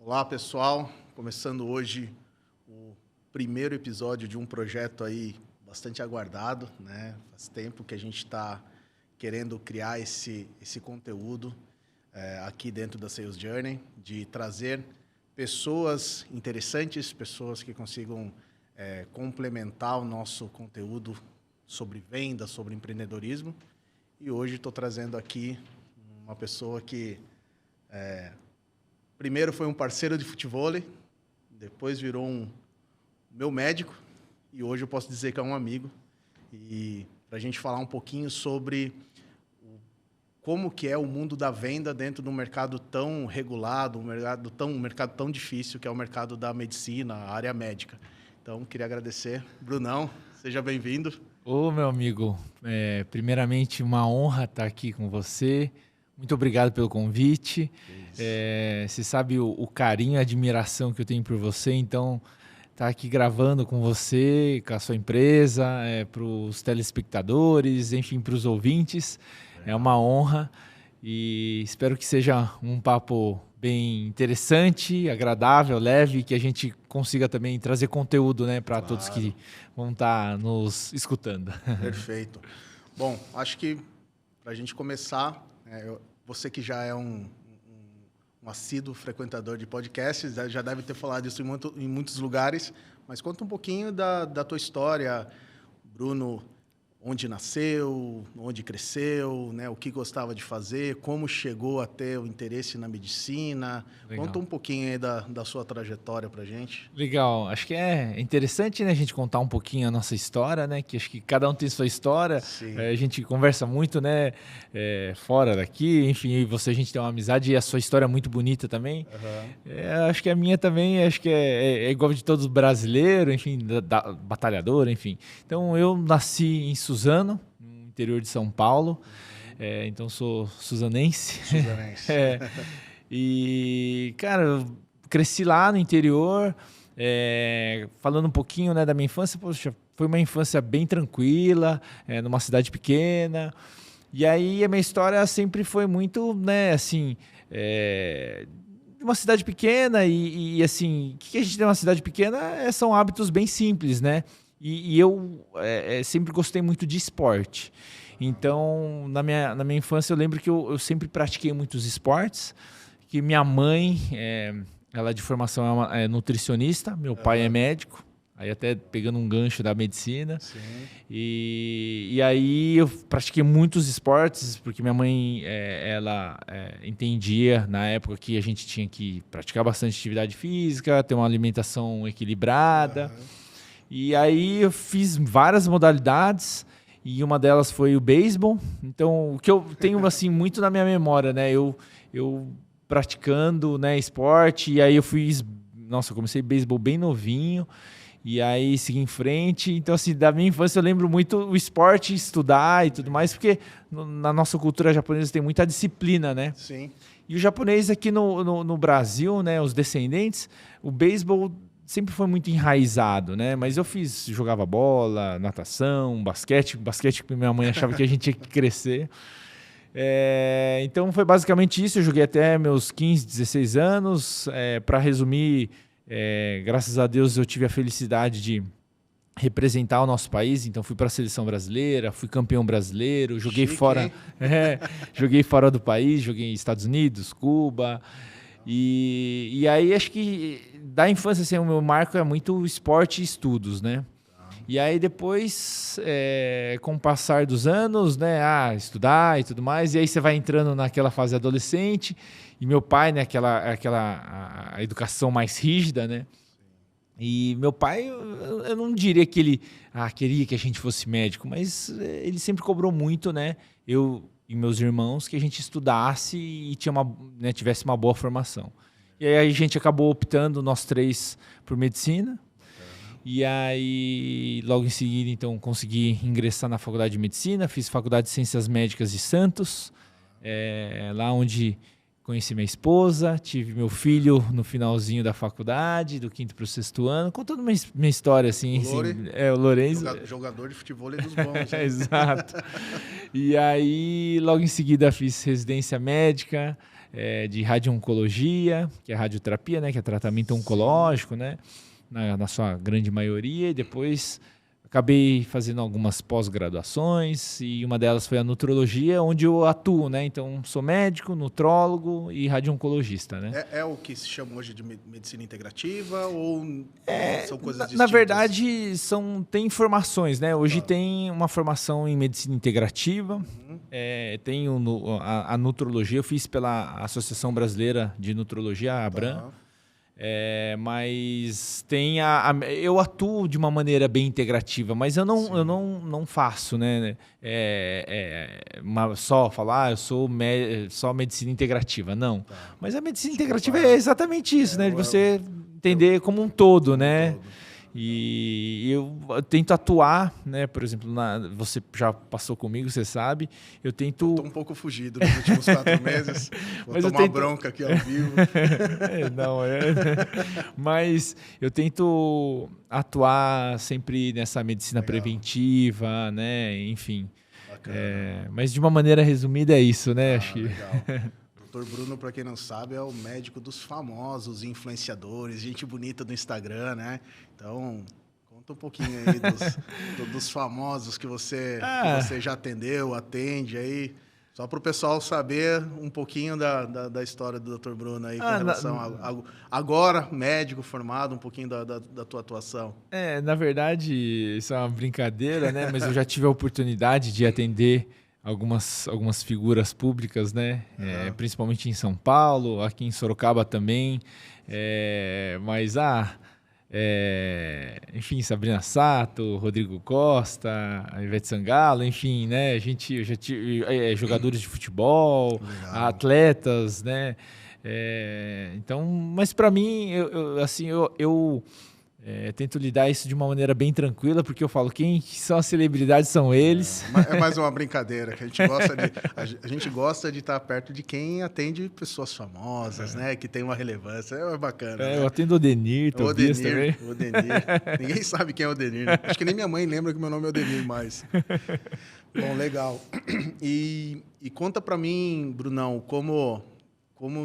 Olá, pessoal. Começando hoje o primeiro episódio de um projeto aí bastante aguardado, né? Faz tempo que a gente está querendo criar esse conteúdo aqui dentro da Sales Journey, de trazer pessoas interessantes, pessoas que consigam complementar o nosso conteúdo sobre venda, sobre empreendedorismo. E hoje estou trazendo aqui uma pessoa que primeiro foi um parceiro de futevôlei, depois virou um meu médico e hoje eu posso dizer que é um amigo. E para a gente falar um pouquinho sobre como que é o mundo da venda dentro de um mercado tão regulado, um mercado tão difícil que é o mercado da medicina, a área médica. Então, queria agradecer. Brunão, seja bem-vindo. Ô, meu amigo, primeiramente uma honra estar aqui com você. Muito obrigado pelo convite. Você sabe o carinho e a admiração que eu tenho por você, então estar aqui gravando com você, com a sua empresa, para os telespectadores, enfim, para os ouvintes, é uma honra e espero que seja um papo bem interessante, agradável, leve, que a gente consiga também trazer conteúdo, né, para todos que vão estar nos escutando. Perfeito. Bom, acho que para a gente começar, você que já é um assíduo frequentador de podcasts, já deve ter falado isso em muitos lugares, mas conta um pouquinho da tua história, Bruno, onde nasceu, onde cresceu, né, o que gostava de fazer, como chegou a ter o interesse na medicina. Legal. Conta um pouquinho aí da sua trajetória para a gente. Legal. Acho que é interessante, né, a gente contar um pouquinho a nossa história, né, que acho que cada um tem sua história. A gente conversa muito, né, fora daqui, enfim, a gente tem uma amizade e a sua história é muito bonita também. Uhum. Acho que a minha também, acho que é igual de todos os brasileiros, enfim, batalhador, enfim. Então, eu nasci em Suzano, no interior de São Paulo. Então, sou suzanense. E, cara, eu cresci lá no interior, falando um pouquinho, né, da minha infância. Poxa, foi uma infância bem tranquila, numa cidade pequena. E aí a minha história sempre foi muito, né, assim, uma cidade pequena e assim, o que a gente tem numa cidade pequena são hábitos bem simples, né? E eu sempre gostei muito de esporte. Então, na minha infância, eu lembro que eu sempre pratiquei muitos esportes, que minha mãe, ela de formação é nutricionista, meu pai é médico, aí até pegando um gancho da medicina. Sim. E aí eu pratiquei muitos esportes, porque minha mãe, ela entendia na época que a gente tinha que praticar bastante atividade física, ter uma alimentação equilibrada. E aí eu fiz várias modalidades e uma delas foi o beisebol. Então, o que eu tenho assim muito na minha memória, né? Eu praticando, né, esporte, e aí eu comecei beisebol bem novinho, e aí segui em frente. Então, assim, da minha infância eu lembro muito o esporte, estudar e tudo mais, porque na nossa cultura japonesa tem muita disciplina, né? Sim. E o japonês aqui no Brasil, né, os descendentes, o beisebol sempre foi muito enraizado, né? Mas eu jogava bola, natação, basquete que minha mãe achava que a gente tinha que crescer. Então foi basicamente isso. Eu joguei até meus 15, 16 anos. Para resumir, graças a Deus eu tive a felicidade de representar o nosso país. Então fui para a seleção brasileira, fui campeão brasileiro, joguei fora, joguei fora do país, joguei em Estados Unidos, Cuba. E aí acho que da infância assim, o meu marco é muito esporte e estudos, né? E aí depois, com o passar dos anos, né, estudar e tudo mais, e aí você vai entrando naquela fase adolescente, e meu pai, né, a educação mais rígida, né? E meu pai, eu não diria que ele queria que a gente fosse médico, mas ele sempre cobrou muito, né? Eu e meus irmãos, que a gente estudasse e tivesse uma boa formação. E aí a gente acabou optando, nós três, por medicina. E aí, logo em seguida, então, consegui ingressar na faculdade de medicina, fiz faculdade de ciências médicas de Santos, lá onde conheci minha esposa, tive meu filho no finalzinho da faculdade, do 5º para o 6º ano, contando minha história, assim. O Lourenço. Jogador de futebol dos bons. Exato. E aí, logo em seguida, fiz residência médica de radio-oncologia, que é radioterapia, né? Que é tratamento oncológico, né? Na sua grande maioria. E depois acabei fazendo algumas pós-graduações e uma delas foi a nutrologia, onde eu atuo, né? Então, sou médico, nutrólogo e radio-oncologista, né? É o que se chama hoje de medicina integrativa ou são coisas distintas? Na verdade, tem formações, né? Hoje tem uma formação em medicina integrativa, tenho a nutrologia, eu fiz pela Associação Brasileira de Nutrologia, a ABRAN. Mas eu atuo de uma maneira bem integrativa, mas eu não faço, né? Só falar, eu sou só medicina integrativa, não. Mas a medicina integrativa é exatamente isso, né? De você entender como um todo, né? E eu tento atuar, né? Por exemplo, você já passou comigo, você sabe. Eu tento. Estou um pouco fugido nos últimos 4 meses. Vou tomar bronca aqui ao vivo. Mas eu tento atuar sempre nessa medicina preventiva, né? Enfim. Mas de uma maneira resumida é isso, né? Acho que... Legal. Dr. Bruno, para quem não sabe, é o médico dos famosos influenciadores, gente bonita do Instagram, né? Então, conta um pouquinho aí dos famosos que você já atende aí, só para o pessoal saber um pouquinho da história do Dr. Bruno aí com relação a agora médico formado, um pouquinho da tua atuação. Na verdade, isso é uma brincadeira, né? Mas eu já tive a oportunidade de atender algumas figuras públicas, né? Principalmente em São Paulo, aqui em Sorocaba também. Enfim, Sabrina Sato, Rodrigo Costa, Ivete Sangalo, enfim, né? Eu já tive jogadores de futebol, atletas, né? Então, mas para mim, eu tento lidar isso de uma maneira bem tranquila, porque eu falo, quem são as celebridades são eles. É mais uma brincadeira, que a gente gosta de estar perto de quem atende pessoas famosas, né? Que tem uma relevância, é bacana. Né? Eu atendo o Odenir, Tobias também. Odenir. Ninguém sabe quem é o Odenir, né? Acho que nem minha mãe lembra que meu nome é Odenir mais. Bom, legal. E conta para mim, Brunão, como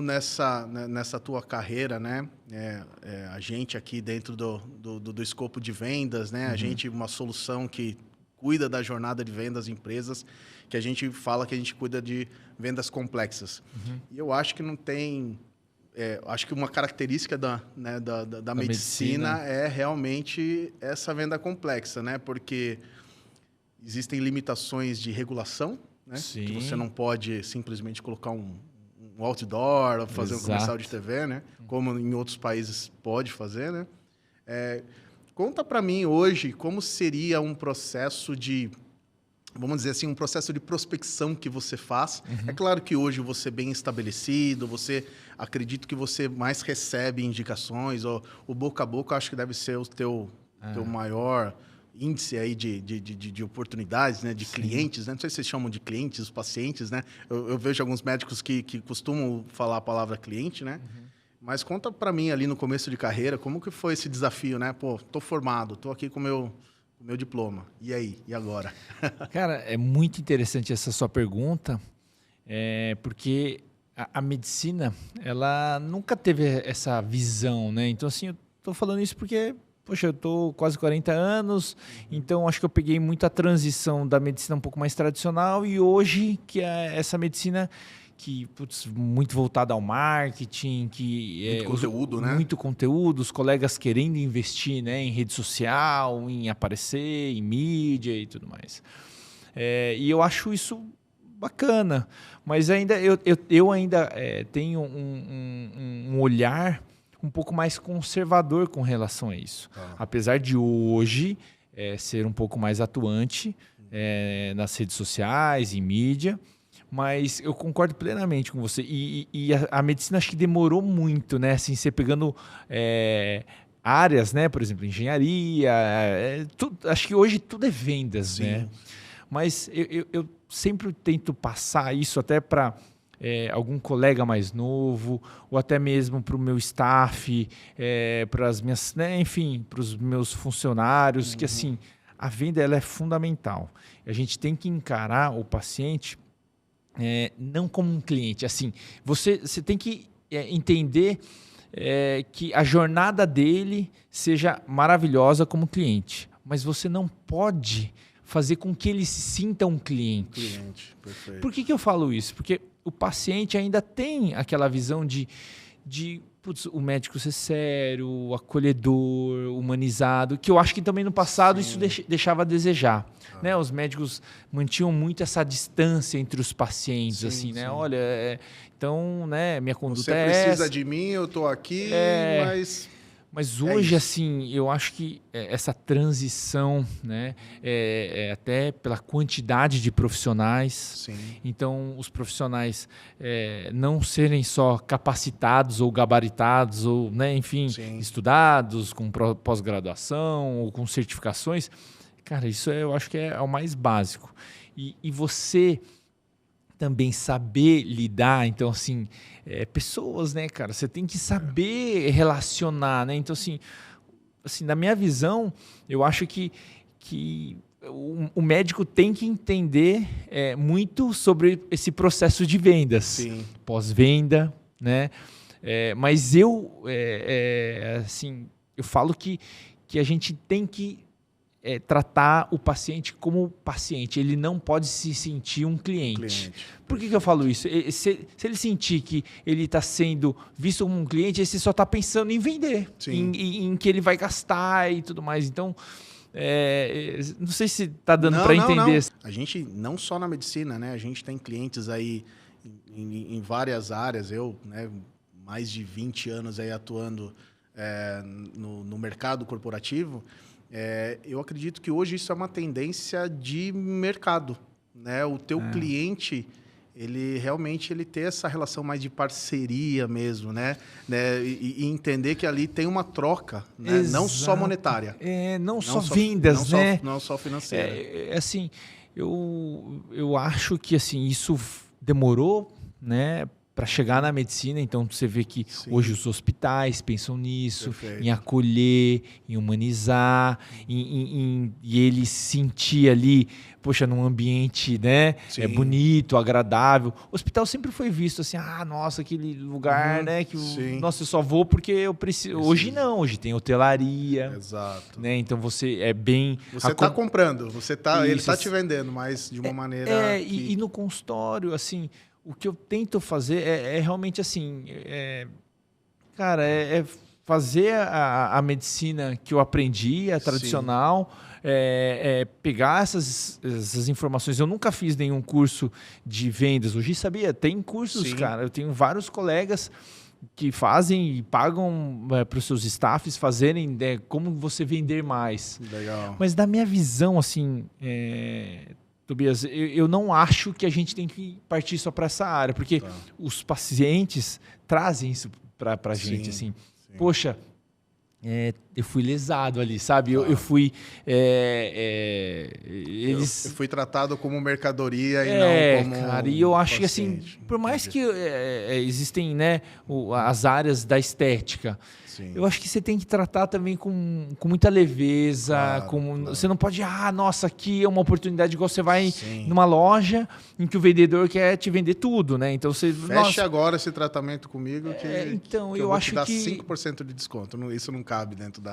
nessa tua carreira, né? A gente aqui dentro do escopo de vendas, né? A gente, uma solução que cuida da jornada de vendas das empresas, que a gente fala que a gente cuida de vendas complexas. E eu acho que não tem... acho que uma característica da medicina é realmente essa venda complexa, né? Porque existem limitações de regulação, né? Que você não pode simplesmente colocar um outdoor, fazer um comercial de TV, né? Como em outros países pode fazer, né? Conta para mim hoje como seria um processo de, vamos dizer assim, um processo de prospecção que você faz. É claro que hoje você é bem estabelecido, acredito que você mais recebe indicações, ou o boca a boca acho que deve ser o teu maior índice aí de oportunidades, né, de clientes, né? Não sei se vocês chamam de clientes, os pacientes, né? Eu vejo alguns médicos que costumam falar a palavra cliente, né? Mas conta para mim ali no começo de carreira, como que foi esse desafio, né? Pô, tô formado, tô aqui com o meu diploma. E aí? E agora? Cara, é muito interessante essa sua pergunta, porque a medicina, ela nunca teve essa visão, né? Então, assim, eu tô falando isso porque... Poxa, eu estou quase 40 anos, então acho que eu peguei muito a transição da medicina um pouco mais tradicional e hoje que é essa medicina que muito voltada ao marketing, que muito conteúdo, né? Muito conteúdo, os colegas querendo investir, né, em rede social, em aparecer, em mídia e tudo mais. E eu acho isso bacana, mas ainda eu ainda tenho um olhar um pouco mais conservador com relação a isso. Apesar de hoje ser um pouco mais atuante nas redes sociais, em mídia, mas eu concordo plenamente com você. E a medicina acho que demorou muito, né? Assim, você pegando áreas, né? Por exemplo, engenharia, acho que hoje tudo é vendas, né? Mas eu sempre tento passar isso até para algum colega mais novo, ou até mesmo para o meu staff, para as minhas, né, enfim, para os meus funcionários, que assim, a venda ela é fundamental. A gente tem que encarar o paciente não como um cliente. Assim, você tem que entender que a jornada dele seja maravilhosa como cliente, mas você não pode fazer com que ele se sinta um cliente. Perfeito. Por que eu falo isso? Porque o paciente ainda tem aquela visão de putz, o médico ser sério, acolhedor, humanizado, que eu acho que também no passado isso deixava a desejar. Né? Os médicos mantinham muito essa distância entre os pacientes, assim, né? Olha, então, né, minha conduta é essa. Você precisa de mim, eu estou aqui, Mas hoje, assim, eu acho que essa transição, né, até pela quantidade de profissionais. Sim. Então, os profissionais não serem só capacitados ou gabaritados, ou, né, enfim, estudados com pós-graduação ou com certificações. Cara, isso eu acho que é o mais básico. E você também saber lidar, então assim, pessoas, né, cara, você tem que saber relacionar, né, então assim, na minha visão, eu acho que o médico tem que entender muito sobre esse processo de vendas, pós-venda, né, mas assim, eu falo que a gente tem que tratar o paciente como paciente. Ele não pode se sentir um cliente. Por que eu falo isso? Se ele sentir que ele está sendo visto como um cliente, ele só está pensando em vender, em que ele vai gastar e tudo mais. Então, não sei se está dando para entender. Não. A gente, não só na medicina, né? A gente tem clientes aí em várias áreas. Eu, né, mais de 20 anos aí atuando no mercado corporativo. Eu acredito que hoje isso é uma tendência de mercado, né? O teu cliente, ele realmente ter essa relação mais de parceria mesmo, né? E entender que ali tem uma troca, né? Não só monetária. Não só vendas, né? Não só financeira. Assim, eu acho que assim, isso demorou, né? Para chegar na medicina, então você vê que hoje os hospitais pensam nisso, em acolher, em humanizar, e ele se sentir ali, poxa, num ambiente, né, bonito, agradável. O hospital sempre foi visto assim, nossa, aquele lugar, né, que nossa, eu só vou porque eu preciso. Hoje não, hoje tem hotelaria. Exato. Né, então você é bem... Você está comprando, ele está te vendendo, mas de uma maneira... E no consultório, assim... O que eu tento fazer é realmente assim, cara, fazer a medicina que eu aprendi, a tradicional, pegar essas informações. Eu nunca fiz nenhum curso de vendas. Hoje, sabia? Tem cursos, cara. Eu tenho vários colegas que fazem e pagam para os seus staffs fazerem como você vender mais. Legal. Mas da minha visão, assim... Tobias, eu não acho que a gente tem que partir só para essa área, porque os pacientes trazem isso para a gente, assim. Poxa, eu fui lesado ali, sabe? Eu fui... Eu fui tratado como mercadoria e não como... cara, e eu acho que, assim, por mais que existem, né, as áreas da estética... Eu acho que você tem que tratar também com muita leveza. Você não pode, nossa, aqui é uma oportunidade, igual você vai numa loja em que o vendedor quer te vender tudo, né? Então você... Feche agora esse tratamento comigo que então, eu vou acho te dar que 5% de desconto. Isso não cabe dentro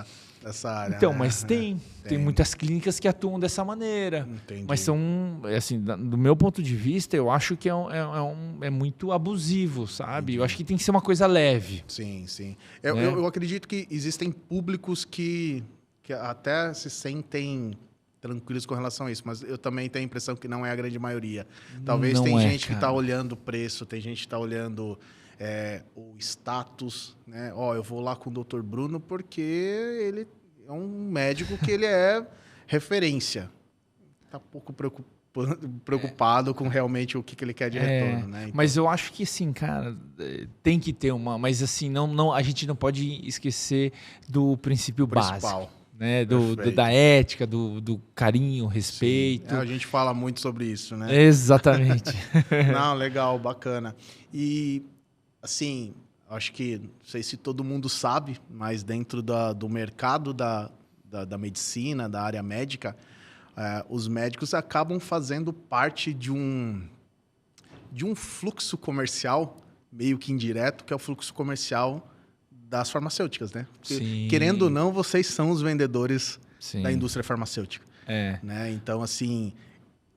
dessa área. Então, mas tem muitas clínicas que atuam dessa maneira. Entendi. Mas são, assim, do meu ponto de vista, eu acho que é muito abusivo, sabe? Entendi. Eu acho que tem que ser uma coisa leve. Sim. Eu acredito que existem públicos que até se sentem tranquilos com relação a isso, mas eu também tenho a impressão que não é a grande maioria. Talvez tem gente que está olhando o preço, tem gente que está olhando o status, né? Eu vou lá com o Dr. Bruno porque ele é um médico que ele é referência. Está pouco preocupado com realmente o que ele quer de retorno, né? Então... Mas eu acho que, assim, cara, tem que ter uma... Mas, assim, não, a gente não pode esquecer do princípio básico. né? Da ética, do carinho, respeito. A gente fala muito sobre isso, né? Exatamente. Não, legal, bacana. E, assim, acho que, não sei se todo mundo sabe, mas dentro do mercado da medicina, da área médica, os médicos acabam fazendo parte de um fluxo comercial, meio que indireto, que é o fluxo comercial das farmacêuticas, né? Porque, querendo ou não, vocês são os vendedores da indústria farmacêutica. Né? Então, assim,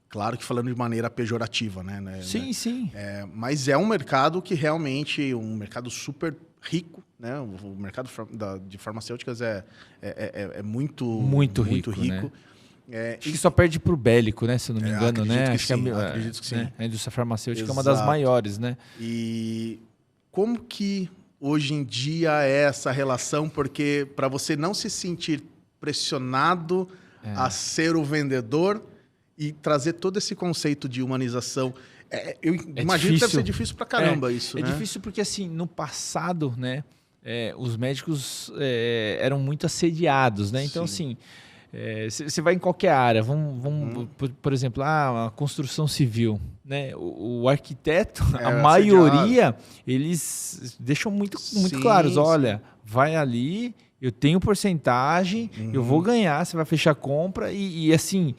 claro que falando de maneira pejorativa, né? Sim. Mas é um mercado que realmente, um mercado super rico, né? O mercado de farmacêuticas é muito rico. Né? Acho que só perde para o bélico, né? Se eu não me engano, né? Acredito que sim. Né? A indústria farmacêutica é uma das maiores, né? E como que hoje em dia é essa relação? Porque para você não se sentir pressionado a ser o vendedor e trazer todo esse conceito de humanização, eu imagino que deve ser difícil pra caramba isso, né? É difícil porque, assim, no passado, né? Os médicos eram muito assediados, né? Então, assim, você vai em qualquer área, por exemplo, a construção civil, né? O arquiteto, a maioria, eles deixam muito claros, olha, vai ali, eu tenho porcentagem, eu vou ganhar, você vai fechar a compra e assim,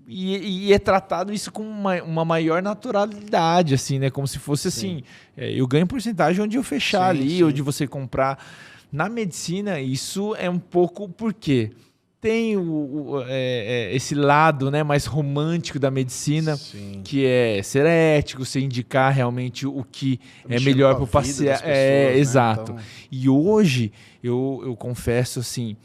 e é tratado isso com uma maior naturalidade, assim, né? Como se fosse assim, eu ganho porcentagem onde eu fechar ali, onde você comprar. Na medicina, isso é um pouco porque tem esse lado, né, mais romântico da medicina, que é ser ético, você indicar realmente o que é melhor para o paciente. Exato. Né? Então... E hoje, eu confesso assim,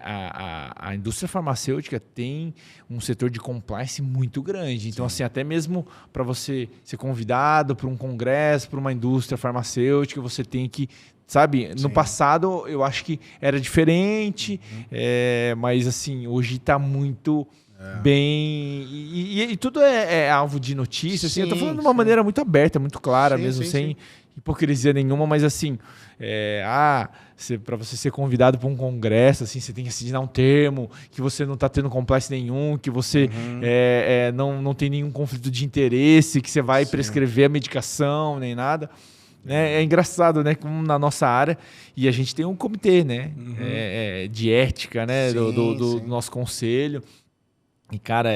a indústria farmacêutica tem um setor de compliance muito grande. Então, assim, até mesmo para você ser convidado para um congresso, para uma indústria farmacêutica, você tem que... Sabe, no passado eu acho que era diferente, mas assim, hoje está muito bem. E tudo é alvo de notícia. Assim, eu estou falando de uma maneira muito aberta, muito clara, mesmo sem hipocrisia nenhuma, mas assim, para você ser convidado para um congresso, assim, você tem que assinar um termo, que você não está tendo compliance nenhum, que você não tem nenhum conflito de interesse, que você vai prescrever a medicação, nem nada. É engraçado, né? Como na nossa área, e a gente tem um comitê, né? De ética, né? Do nosso conselho. E, cara,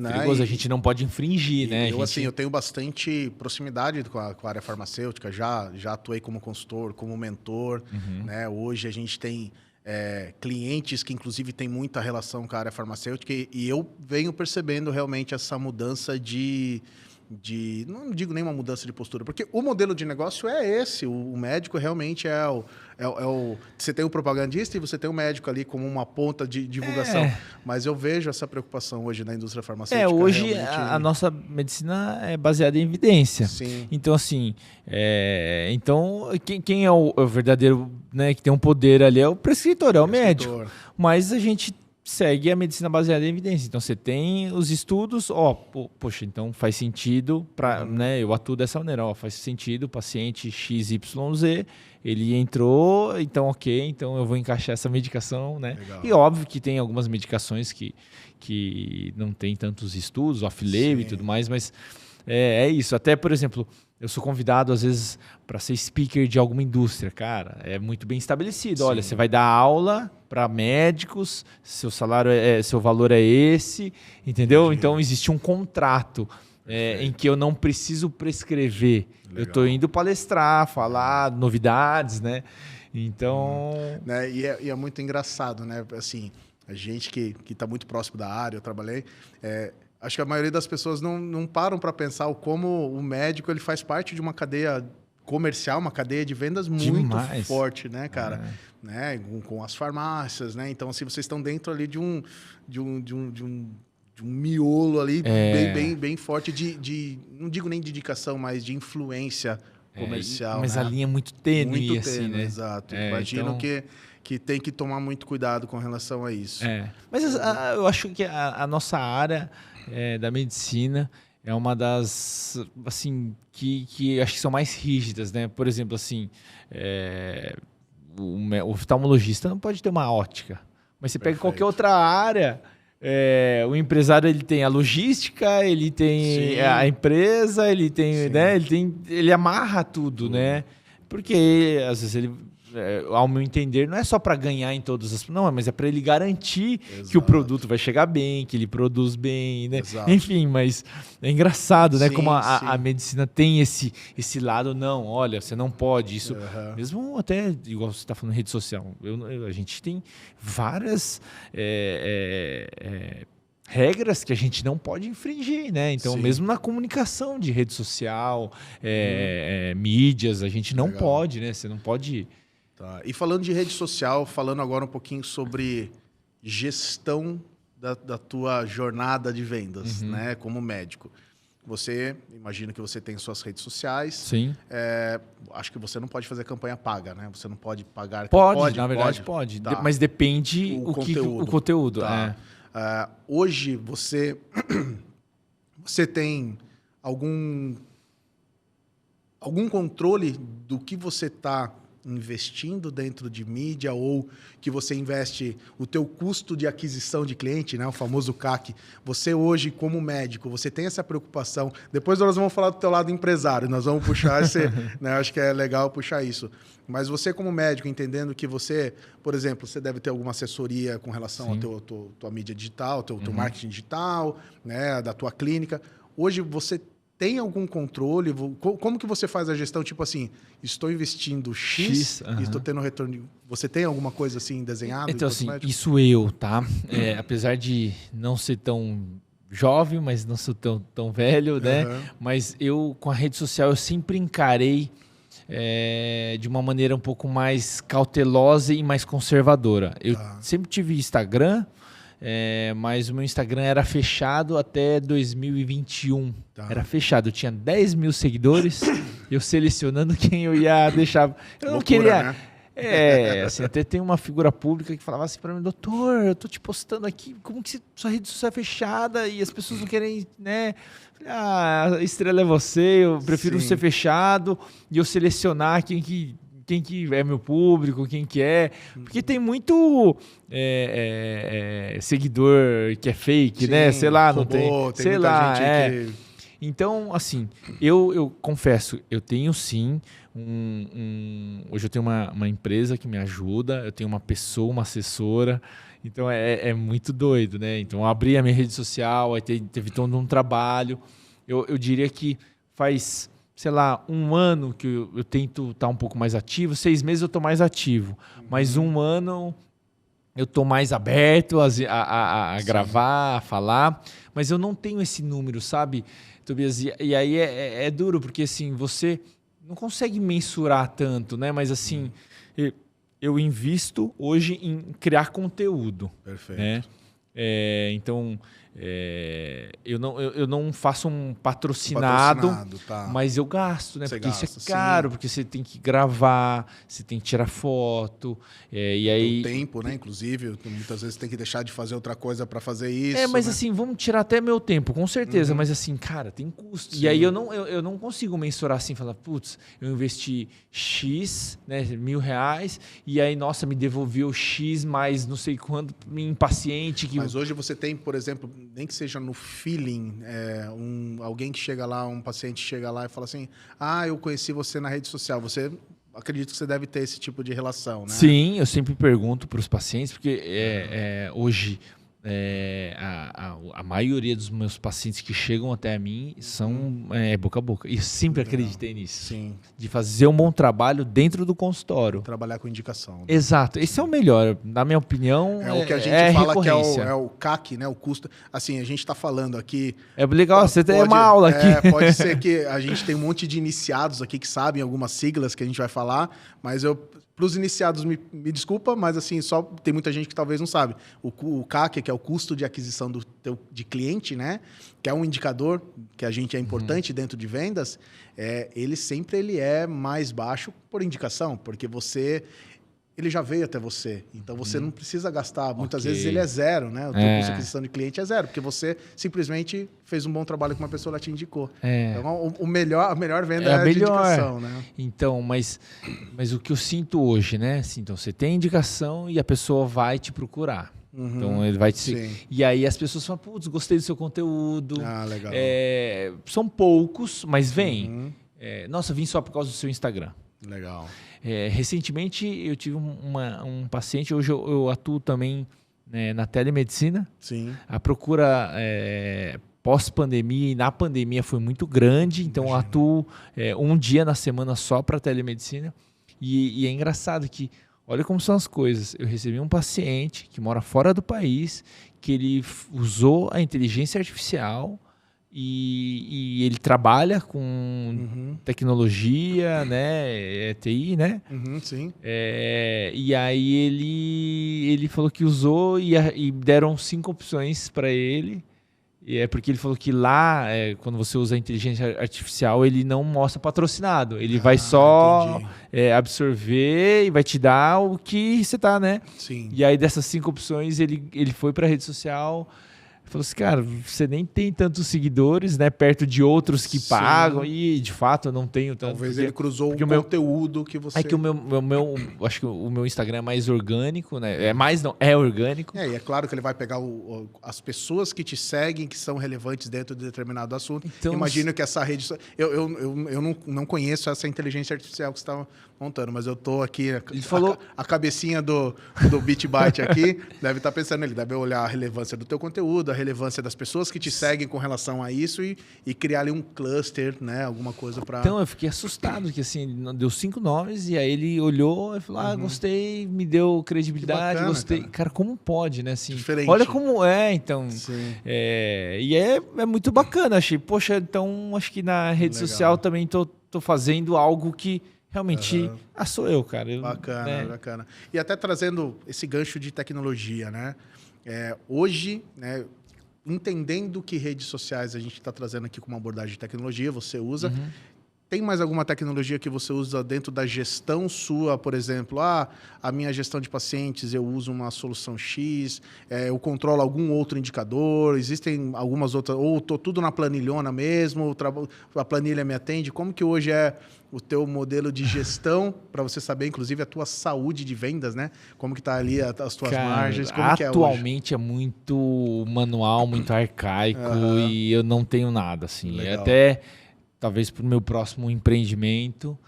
perigoso, a gente não pode infringir, né? Eu tenho bastante proximidade com a área farmacêutica, já atuei como consultor, como mentor, né? Hoje a gente tem clientes que, inclusive, têm muita relação com a área farmacêutica e eu venho percebendo realmente essa mudança não digo nem uma mudança de postura, porque o modelo de negócio é esse, o médico realmente você tem o propagandista e você tem o médico ali como uma ponta de divulgação, mas eu vejo essa preocupação hoje na indústria farmacêutica. Hoje a nossa medicina é baseada em evidência. Sim. Então, assim, então quem é o verdadeiro, né, que tem um poder ali é o prescritor, é o médico. Mas a gente segue a medicina baseada em evidência. Então, você tem os estudos, poxa, então faz sentido, né, eu atuo dessa maneira, faz sentido, o paciente XYZ, ele entrou, então ok, então eu vou encaixar essa medicação, né? Legal. E óbvio que tem algumas medicações que não tem tantos estudos, off-label e tudo mais, mas é isso. Até, por exemplo, eu sou convidado, às vezes, para ser speaker de alguma indústria. Cara, é muito bem estabelecido. Olha, você vai dar aula para médicos, seu salário seu valor é esse, entendeu? Entendi. Então, existe um contrato em que eu não preciso prescrever. Legal. Eu estou indo palestrar, falar novidades, né? Então... E é muito engraçado, né? Assim, a gente que está muito próximo da área, eu trabalhei... Acho que a maioria das pessoas não param para pensar como o médico ele faz parte de uma cadeia comercial, uma cadeia de vendas muito forte, né, cara? Né? Com as farmácias, né? Então, assim, vocês estão dentro ali de um miolo ali bem forte não digo nem de indicação, mas de influência comercial. Mas né? a linha é muito tênue, muito assim, né? Exato. Imagino então... que tem que tomar muito cuidado com relação a isso. Mas eu acho que a nossa área da medicina é uma das, assim, que acho que são mais rígidas, né? Por exemplo, assim, o oftalmologista não pode ter uma ótica. Mas você pega qualquer outra área, o empresário ele tem a logística, ele tem a empresa, ele tem, né? Ele amarra tudo, né? Porque às vezes ele, ao meu entender, não é só para ganhar em todas as... Não, mas é para ele garantir que o produto vai chegar bem, que ele produz bem, né? Exato. Enfim, mas é engraçado, né? Como a medicina tem esse lado, não, olha, você não pode isso. Mesmo até, igual você está falando, rede social. A gente tem várias regras que a gente não pode infringir, né? Então, mesmo na comunicação de rede social, mídias, a gente não pode, né? Você não pode... Tá. E falando de rede social, falando agora um pouquinho sobre gestão da tua jornada de vendas, né? Como médico. Você, imagino que você tem suas redes sociais. Sim. Acho que você não pode fazer campanha paga, né? Você não pode pagar... Pode, na verdade pode. Tá. Mas depende o conteúdo. Tá. Hoje, você tem algum controle do que você está investindo dentro de mídia, ou que você investe o teu custo de aquisição de cliente, né, o famoso CAC. Você hoje, como médico, você tem essa preocupação? Depois nós vamos falar do teu lado empresário, nós vamos puxar esse... né, acho que é legal puxar isso. Mas você, como médico, entendendo que você, por exemplo, você deve ter alguma assessoria com relação à tua mídia digital, teu marketing digital, né, da tua clínica. Hoje você tem algum controle? Como que você faz a gestão? Tipo assim, estou investindo X e estou tendo retorno. Você tem alguma coisa assim desenhada? Então, assim, isso tá? Apesar de não ser tão jovem, mas não sou tão velho, né? Mas eu, com a rede social, eu sempre encarei de uma maneira um pouco mais cautelosa e mais conservadora. Eu sempre tive Instagram, mas o meu Instagram era fechado até 2021. Era fechado. Eu tinha 10 mil seguidores, eu selecionando quem eu ia deixar. Eu não queria... Né? Assim, até tem uma figura pública que falava assim para mim: doutor, eu tô te postando aqui, como que sua rede social é fechada e as pessoas não querem, né? A estrela é você, eu prefiro ser fechado e eu selecionar quem que é meu público, quem que é. Porque tem muito seguidor que é fake, né? Sei lá, não tem. Sei lá, gente que... Então, assim, eu confesso, eu tenho sim hoje eu tenho uma empresa que me ajuda, eu tenho uma pessoa, uma assessora. Então é muito doido, né? Então eu abri a minha rede social, aí teve todo um trabalho. Eu diria que faz, sei lá, 1 ano que eu tento estar um pouco mais ativo, 6 meses eu estou mais ativo, mas 1 ano eu estou mais aberto a gravar, a falar, mas eu não tenho esse número, sabe, Tobias? E aí é duro, porque assim, você não consegue mensurar tanto, né? Mas assim, eu invisto hoje em criar conteúdo. Perfeito. Né? Então, eu não faço um patrocinado mas eu gasto, né? Porque isso é caro, porque você tem que gravar, você tem que tirar foto. E aí... O tempo, né? Inclusive, muitas vezes tem que deixar de fazer outra coisa para fazer isso. Mas né? assim, vamos tirar até meu tempo, com certeza. Mas assim, cara, tem custo. Sim. E aí eu não consigo mensurar assim, falar, putz, eu investi X, né, R$1.000, e aí, nossa, me devolveu X mais não sei quanto em paciente. Mas hoje você tem, por exemplo, nem que seja no feeling, alguém que chega lá, um paciente chega lá e fala assim, eu conheci você na rede social, você... Acredito que você deve ter esse tipo de relação, né? Sim, eu sempre pergunto para os pacientes, porque hoje a maioria dos meus pacientes que chegam até mim são boca a boca. E eu sempre acreditei nisso. Sim. De fazer um bom trabalho dentro do consultório. Trabalhar com indicação. Né? Exato. Esse é o melhor. Na minha opinião, o que a gente fala que é o CAC, né? O custo. Assim, a gente está falando aqui... É legal, você tem uma aula aqui. Pode ser que a gente tem um monte de iniciados aqui que sabem algumas siglas que a gente vai falar, mas para os iniciados, me desculpa, mas assim, só tem muita gente que talvez não sabe. O CAC, que é o custo de aquisição de cliente, né? Que é um indicador que a gente é importante dentro de vendas, ele sempre é mais baixo por indicação, porque você ele já veio até você. Então, você não precisa gastar. Muitas Ok. vezes ele é zero, né? O teu custo de aquisição de cliente é zero, porque você simplesmente fez um bom trabalho com uma pessoa, ela te indicou. Então, a melhor venda é a de indicação, né? Então, mas o que eu sinto hoje, né? Assim, então, você tem indicação e a pessoa vai te procurar. Então, ele vai te seguir. E aí as pessoas falam, putz, gostei do seu conteúdo. Ah, legal. São poucos, mas vem. Nossa, vim só por causa do seu Instagram. Legal. Recentemente eu tive um paciente, hoje eu atuo também, né, na telemedicina. Sim. A procura pós-pandemia e na pandemia foi muito grande, então eu atuo um dia na semana só para telemedicina. E é engraçado que, olha como são as coisas, eu recebi um paciente que mora fora do país, que ele usou a inteligência artificial e ele trabalha com tecnologia, né, TI, né? Sim. E aí ele falou que usou e deram 5 opções para ele. E é porque ele falou que lá, quando você usa a inteligência artificial, ele não mostra patrocinado. Ele vai só absorver e vai te dar o que você tá, né? Sim. E aí dessas 5 opções, ele foi para a rede social. Falou assim, cara, você nem tem tantos seguidores, né? Perto de outros que pagam. E, de fato, eu não tenho tanto. Talvez ele cruzou o conteúdo que você... É que acho que o meu Instagram é mais orgânico, né? É orgânico. E é claro que ele vai pegar as pessoas que te seguem, que são relevantes dentro de determinado assunto. Então, imagino que essa rede... Eu não conheço essa inteligência artificial que você estava montando, mas eu estou aqui... Ele falou... A cabecinha do BitByte aqui deve estar pensando, ele deve olhar a relevância do teu conteúdo, a relevância das pessoas que te seguem com relação a isso e criar ali um cluster, né? Alguma coisa para... Então, eu fiquei assustado, que assim, deu 5 nomes e aí ele olhou e falou, gostei, me deu credibilidade, bacana, gostei. Cara, como pode, né? Assim, diferente. Olha como então... E é muito bacana, achei. Poxa, então, acho que na rede social também tô fazendo algo que realmente... sou eu, cara. Bacana. E até trazendo esse gancho de tecnologia, né? Hoje, né, entendendo que redes sociais a gente está trazendo aqui com uma abordagem de tecnologia, você usa. Tem mais alguma tecnologia que você usa dentro da gestão sua? Por exemplo, a minha gestão de pacientes, eu uso uma solução X, eu controlo algum outro indicador, existem algumas outras, ou estou tudo na planilhona mesmo, a planilha me atende. Como que hoje é o teu modelo de gestão, para você saber, inclusive, a tua saúde de vendas, né? Como que está ali as tuas margens? Como atualmente é muito manual, muito arcaico e eu não tenho nada, assim. Até... Talvez para o meu próximo empreendimento,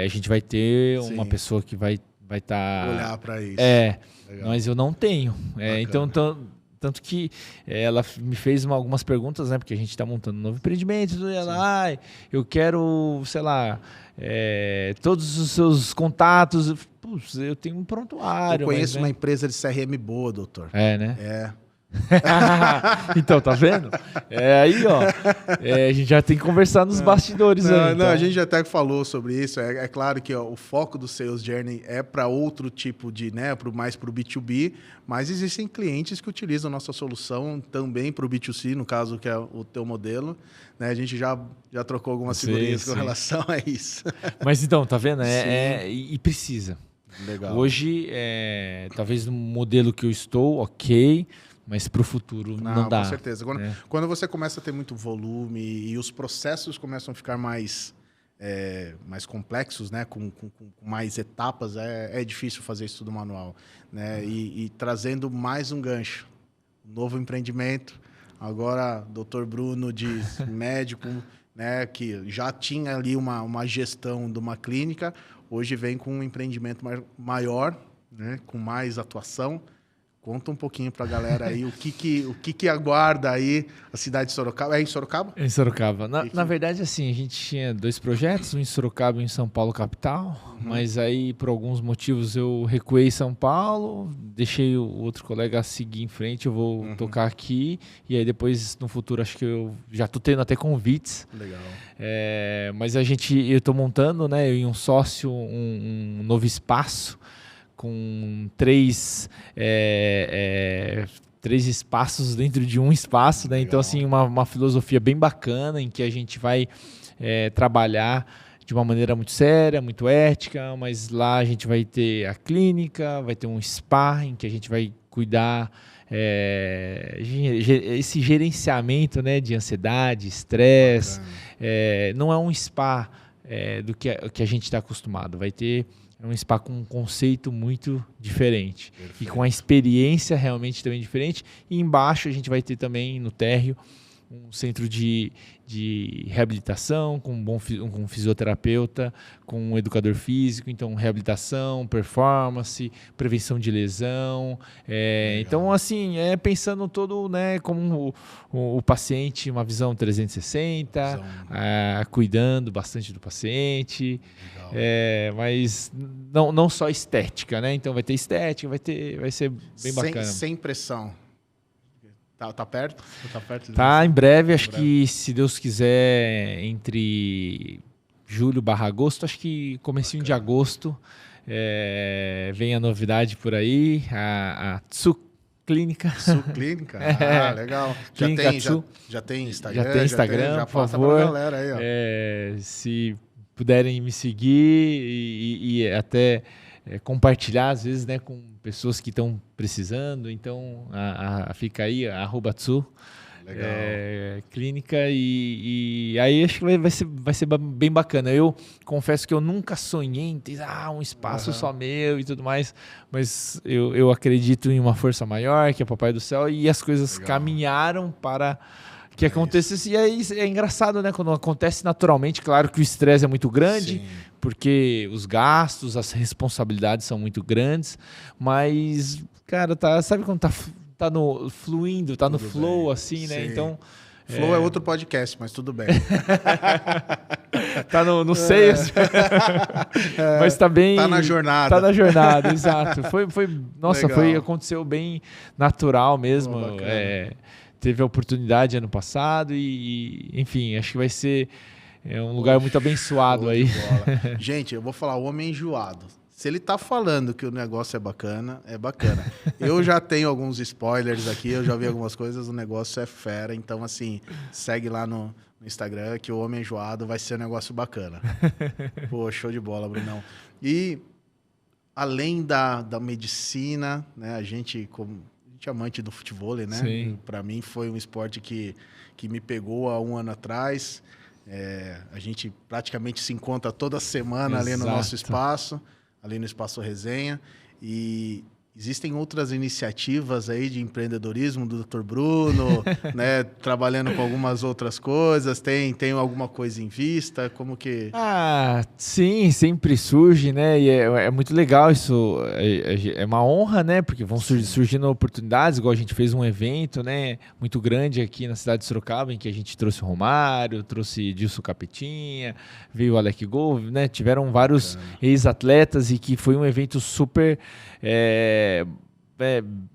a gente vai ter uma pessoa que vai estar... olhar para isso. Mas eu não tenho. Então, tanto que ela me fez algumas perguntas, né? Porque a gente está montando um novo empreendimento. E ela, eu quero, sei lá, todos os seus contatos. Putz, eu tenho um prontuário. Eu conheço uma empresa de CRM boa, doutor. Né? Então, tá vendo? Aí, ó, a gente já tem que conversar nos bastidores aí. Então. A gente já até falou sobre isso. É claro que o foco do Sales Journey é para outro tipo de, né, mais para o B2B, mas existem clientes que utilizam nossa solução também para o B2C, no caso que é o teu modelo. Né? A gente já trocou algumas figurinhas com relação a isso. Mas então, tá vendo? E precisa. Legal. Hoje, talvez no modelo que eu estou, ok, mas para o futuro não dá. Com certeza. Quando você começa a ter muito volume e os processos começam a ficar mais complexos, né? com mais etapas, é difícil fazer isso tudo manual. Né? E trazendo mais um gancho, um novo empreendimento. Agora, Dr. Bruno, de médico, né? Que já tinha ali uma gestão de uma clínica, hoje vem com um empreendimento maior, né? Com mais atuação. Conta um pouquinho para a galera aí o que aguarda aí a cidade de Sorocaba. É em Sorocaba? É em Sorocaba. Na verdade, assim, a gente tinha 2 projetos, um em Sorocaba e um em São Paulo capital, mas aí por alguns motivos eu recuei São Paulo, deixei o outro colega seguir em frente, eu vou tocar aqui e aí depois no futuro acho que eu já estou tendo até convites. Legal. Mas eu estou montando, né, eu e um sócio, um novo espaço com 3 espaços dentro de um espaço, né? Então, assim, uma filosofia bem bacana em que a gente vai trabalhar de uma maneira muito séria, muito ética, mas lá a gente vai ter a clínica, vai ter um spa em que a gente vai cuidar esse gerenciamento, né, de ansiedade, estresse. Não é um spa do que a gente está acostumado, vai ter um spa com um conceito muito diferente. Perfeito. E com a experiência realmente também diferente. E embaixo a gente vai ter também no térreo um centro de reabilitação, com um fisioterapeuta, com um educador físico, então reabilitação, performance, prevenção de lesão. Então, assim, pensando todo, né, como o paciente, uma visão 360, cuidando bastante do paciente, mas não só estética, né? Então vai ter estética, vai ser bem bacana. Sem pressão. Tá perto? Tá em breve, acho que, se Deus quiser, entre julho/agosto, acho que comecinho de agosto, vem a novidade por aí, a Tsu Clínica. Tsu Clínica? Legal. Já tem Instagram? Já tem Instagram, já por passa favor. Pra galera aí, ó. Se puderem me seguir e até compartilhar, às vezes, né, com pessoas que estão precisando, então fica aí, @Tsu Clínica, e aí acho que vai ser bem bacana. Eu confesso que eu nunca sonhei em ter um espaço só meu e tudo mais, mas eu acredito em uma força maior, que é o Papai do Céu, e as coisas caminharam para que acontecesse. E aí é engraçado, né? Quando acontece naturalmente, claro que o estresse é muito grande, porque os gastos, as responsabilidades são muito grandes, mas, cara, sabe quando tá no fluindo, tá tudo no flow, bem. Assim, né? Então... Flow é outro podcast, mas tudo bem. Tá no seio, mas tá bem... Tá na jornada. Tá na jornada, exato. Aconteceu bem natural mesmo. Teve a oportunidade ano passado e, enfim, acho que vai ser um lugar muito abençoado aí. Gente, eu vou falar, o homem enjoado. Se ele tá falando que o negócio é bacana, é bacana. Eu já tenho alguns spoilers aqui, eu já vi algumas coisas, o negócio é fera. Então, assim, segue lá no Instagram que o homem enjoado vai ser um negócio bacana. Pô, show de bola, Brunão. E, além da medicina, né, a gente amante do futebol, né? Para mim foi um esporte que me pegou há um ano atrás. A gente praticamente se encontra toda semana ali no nosso espaço, ali no Espaço Resenha. E existem outras iniciativas aí de empreendedorismo do Dr. Bruno, né? Trabalhando com algumas outras coisas. Tem alguma coisa em vista? Como que... Sim, sempre surge, né? E é muito legal isso. É uma honra, né? Porque vão surgindo oportunidades, igual a gente fez um evento, né, muito grande aqui na cidade de Sorocaba, em que a gente trouxe o Romário, trouxe Dilson Capetinha, veio o Alec Gol, né? Tiveram vários ex-atletas e que foi um evento super...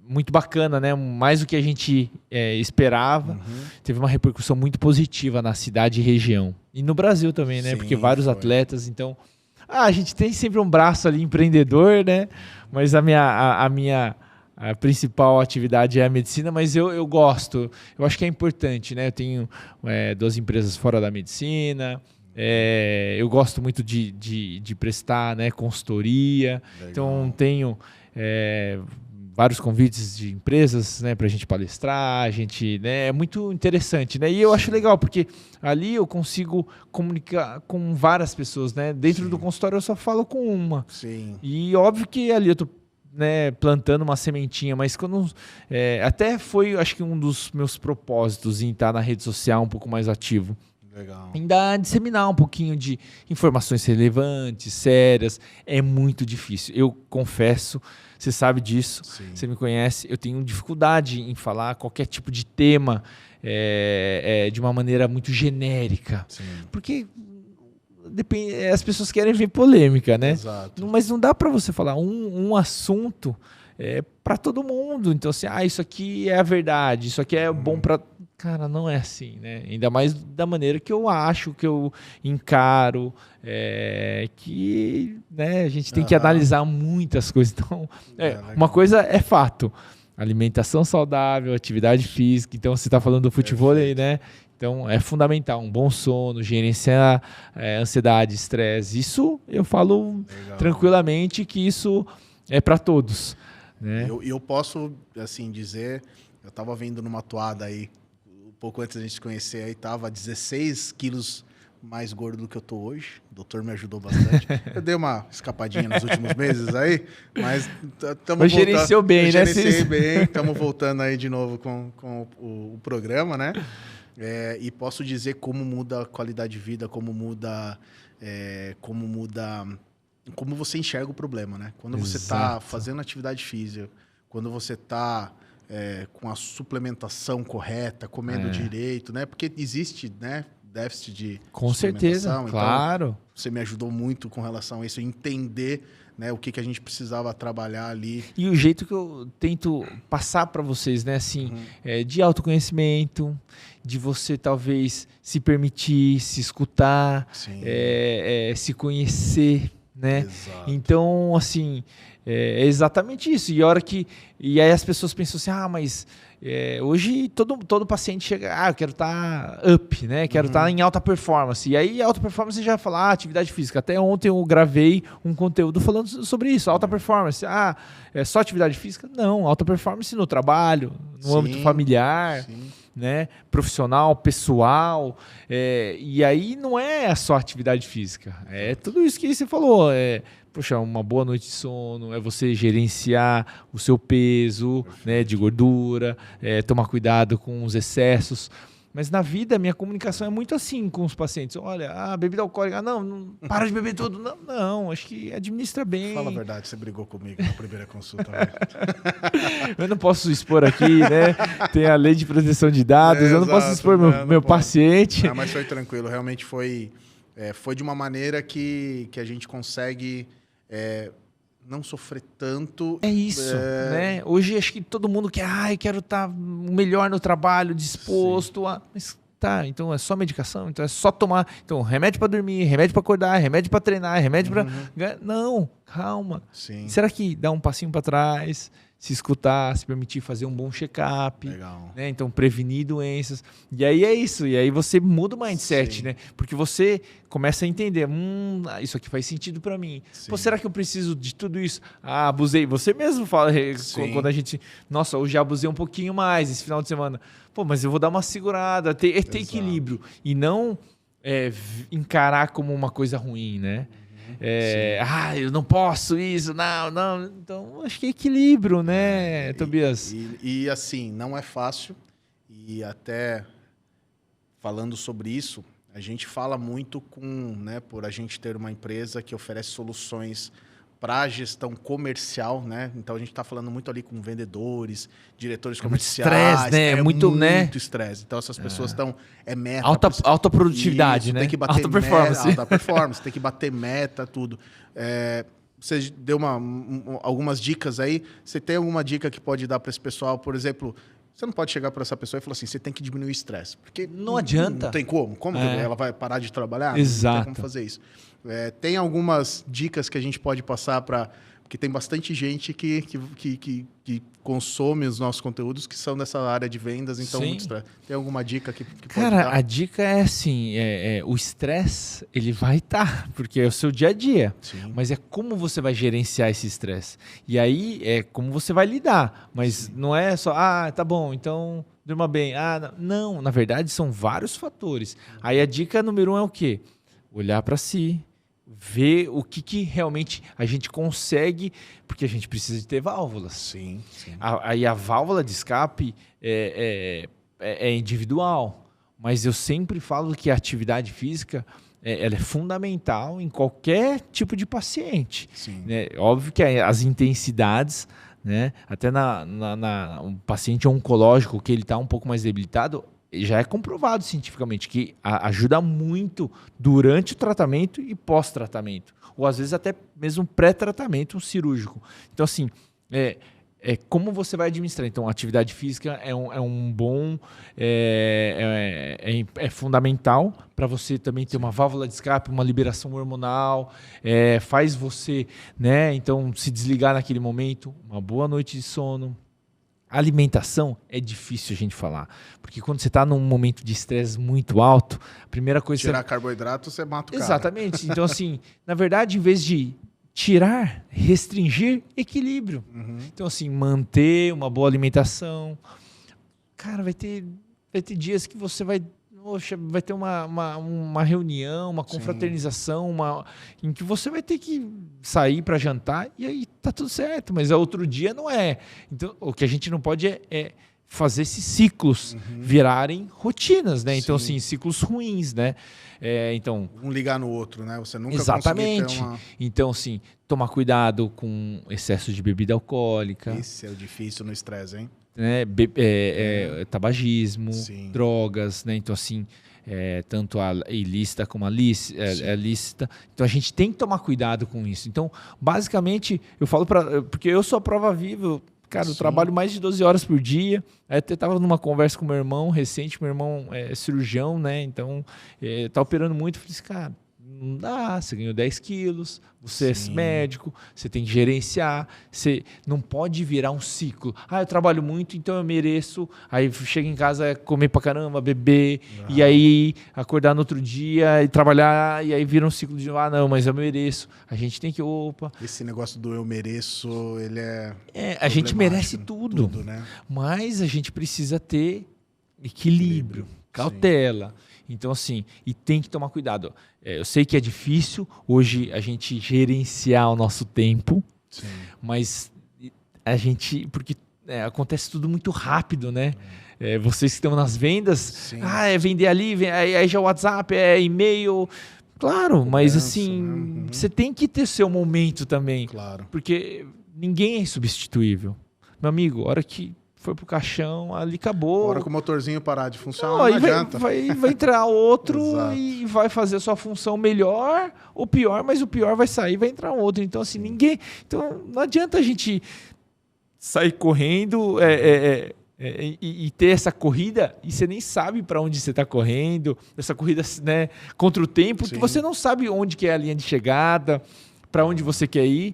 muito bacana, né? Mais do que a gente esperava. Teve uma repercussão muito positiva na cidade e região. E no Brasil também, né? Porque vários atletas, então... a gente tem sempre um braço ali empreendedor, né? Mas a minha principal atividade é a medicina, mas eu gosto. Eu acho que é importante, né? Eu tenho 2 empresas fora da medicina. Eu gosto muito de prestar, né, consultoria. Legal. Então tenho vários convites de empresas, né, para a gente palestrar. Né, é muito interessante, né? E eu acho legal porque ali eu consigo comunicar com várias pessoas, né? Dentro do consultório eu só falo com uma. E óbvio que ali eu tô, né, plantando uma sementinha, mas quando até foi, acho que um dos meus propósitos em estar na rede social um pouco mais ativo. Legal. Ainda disseminar um pouquinho de informações relevantes, sérias, é muito difícil. Eu confesso, você sabe disso, você me conhece, eu tenho dificuldade em falar qualquer tipo de tema de uma maneira muito genérica. Porque as pessoas querem ver polêmica, né? Exato. Mas não dá para você falar um assunto para todo mundo. Então, assim, isso aqui é a verdade, isso aqui é bom para... Cara, não é assim, né? Ainda mais da maneira que eu acho, que eu encaro, que, né, a gente tem que analisar muitas coisas. Então, uma coisa é fato, alimentação saudável, atividade física. Então, você está falando do futebol aí, né? Então, é fundamental um bom sono, gerenciar ansiedade, estresse. Isso eu falo tranquilamente que isso é para todos. Né? Eu posso, assim, dizer, eu estava vendo numa toada aí, um pouco antes da gente se conhecer, aí estava 16 quilos mais gordo do que eu tô hoje. O doutor me ajudou bastante. Eu dei uma escapadinha nos últimos meses aí, mas Mas gerenciou bem, né? Gerenciei bem, estamos voltando aí de novo com o programa, né? E posso dizer como muda a qualidade de vida, como você enxerga o problema, né? Quando você está fazendo atividade física, quando você está com a suplementação correta, comendo direito, né? Porque existe, né, déficit de com certeza, então, claro. Você me ajudou muito com relação a isso, entender, né, o que a gente precisava trabalhar ali. E o jeito que eu tento passar para vocês, né, assim, de autoconhecimento, de você talvez se permitir, se escutar, se conhecer, né? Exato. Então, assim, é exatamente isso. E aí as pessoas pensam assim, mas hoje todo paciente chega, eu quero estar up, né? Quero estar em alta performance. E aí alta performance já fala, atividade física. Até ontem eu gravei um conteúdo falando sobre isso, alta performance. É só atividade física? Não, alta performance no trabalho, no âmbito familiar, né? Profissional, pessoal. E aí não é só atividade física, é tudo isso que você falou. Poxa, uma boa noite de sono, é você gerenciar o seu peso, né, de gordura, tomar cuidado com os excessos. Mas na vida, minha comunicação é muito assim com os pacientes. Olha, bebida alcoólica, não para de beber tudo. Não, acho que administra bem. Fala a verdade, você brigou comigo na primeira consulta. Eu não posso expor aqui, né? Tem a lei de proteção de dados, eu não posso expor meu paciente. Não, mas foi tranquilo, realmente foi de uma maneira que a gente consegue não sofrer tanto. É isso, né? Hoje acho que todo mundo quer, quero estar melhor no trabalho, disposto a... Mas tá, então é só medicação, então é só tomar... Então, remédio para dormir, remédio para acordar, remédio para treinar, remédio para... Não, calma. Sim. Será que dá um passinho para trás... Se escutar, se permitir fazer um bom check-up, né? Então prevenir doenças. E aí é isso, e aí você muda o mindset, né? Porque você começa a entender, isso aqui faz sentido para mim. Pô, será que eu preciso de tudo isso? Abusei. Você mesmo fala, quando a gente, nossa, hoje já abusei um pouquinho mais esse final de semana. Pô, mas eu vou dar uma segurada, ter equilíbrio. E não encarar como uma coisa ruim, né? Eu não posso isso, não. Então, acho que é equilíbrio, né, Tobias? E assim, não é fácil. E até falando sobre isso, a gente fala muito por a gente ter uma empresa que oferece soluções para a gestão comercial, né? Então a gente está falando muito ali com vendedores, diretores comerciais. Estresse, né? Muito estresse. Então essas pessoas estão meta. Alta produtividade, isso, né? Tem que bater alta performance. Alta performance, tem que bater meta, tudo. Você deu algumas dicas aí. Você tem alguma dica que pode dar para esse pessoal? Por exemplo, você não pode chegar para essa pessoa e falar assim, você tem que diminuir o estresse. Porque não adianta. Não tem como. Como ela vai parar de trabalhar? Exato. Não tem como fazer isso. Tem algumas dicas que a gente pode passar para... Porque tem bastante gente que consome os nossos conteúdos que são dessa área de vendas, então tem alguma dica que pode dar? Cara, a dica é assim, o estresse, ele vai estar, porque é o seu dia a dia, mas é como você vai gerenciar esse estresse. E aí é como você vai lidar, mas não é só, tá bom, então durma bem. Não, na verdade são vários fatores. Aí a dica número 1 é o quê? Olhar para si, ver o que realmente a gente consegue, porque a gente precisa de ter válvulas. Sim. Aí a válvula de escape é individual, mas eu sempre falo que a atividade física ela é fundamental em qualquer tipo de paciente. Né? Óbvio que as intensidades, né? Até um paciente oncológico que ele está um pouco mais debilitado, já é comprovado cientificamente que ajuda muito durante o tratamento e pós-tratamento. Ou às vezes até mesmo pré-tratamento cirúrgico. Então, assim, como você vai administrar. Então, a atividade física é um bom... É fundamental para você também ter uma válvula de escape, uma liberação hormonal, faz você, né, então, se desligar naquele momento, uma boa noite de sono, A alimentação é difícil a gente falar, porque quando você está num momento de estresse muito alto, a primeira coisa... Tirar carboidrato, você mata o cara. Exatamente. Então, assim, na verdade, em vez de tirar, restringir, equilíbrio. Então, assim, manter uma boa alimentação. Cara, vai ter dias que você vai ter uma reunião, uma confraternização, em que você vai ter que sair para jantar e aí tá tudo certo, mas outro dia não é. Então, o que a gente não pode é fazer esses ciclos virarem rotinas, né? Então, assim, ciclos ruins, né? Então, um ligar no outro, né? Você nunca exatamente. Ter uma... Então, assim, tomar cuidado com excesso de bebida alcoólica. Esse é o difícil no estresse, hein? Né? Tabagismo, drogas, né? Então, assim, tanto a ilícita como a lícita. Então, a gente tem que tomar cuidado com isso. Então, basicamente, eu falo porque eu sou a prova viva. Cara, eu trabalho mais de 12 horas por dia. Aí até estava numa conversa com meu irmão recente. Meu irmão é cirurgião, né? Então, tá operando muito. Eu falei assim, cara, não dá. Você ganhou 10 quilos, você é médico, você tem que gerenciar. Você não pode virar um ciclo. Eu trabalho muito, então eu mereço. Aí chega em casa, comer pra caramba, beber. E aí acordar no outro dia e trabalhar. E aí vira um ciclo de, não, mas eu mereço. A gente tem que, Esse negócio do eu mereço, ele a gente merece tudo. Né? Mas a gente precisa ter equilíbrio, cautela. Então, assim, e tem que tomar cuidado. Eu sei que é difícil hoje a gente gerenciar o nosso tempo, mas a gente... Porque acontece tudo muito rápido, né? Vocês que estão nas vendas, é vender ali, aí já é WhatsApp, é e-mail... Claro, mas assim, você tem que ter seu momento também. Claro. Porque ninguém é insubstituível. Meu amigo, a hora que foi pro caixão, ali acabou. A hora que o motorzinho parar de funcionar, não adianta. Vai entrar outro e vai fazer a sua função melhor ou pior, mas o pior vai sair, vai entrar outro. Então, assim, ninguém... Então, não adianta a gente sair correndo e ter essa corrida e você nem sabe para onde você está correndo, essa corrida, né, contra o tempo, que você não sabe onde que é a linha de chegada, para onde você quer ir.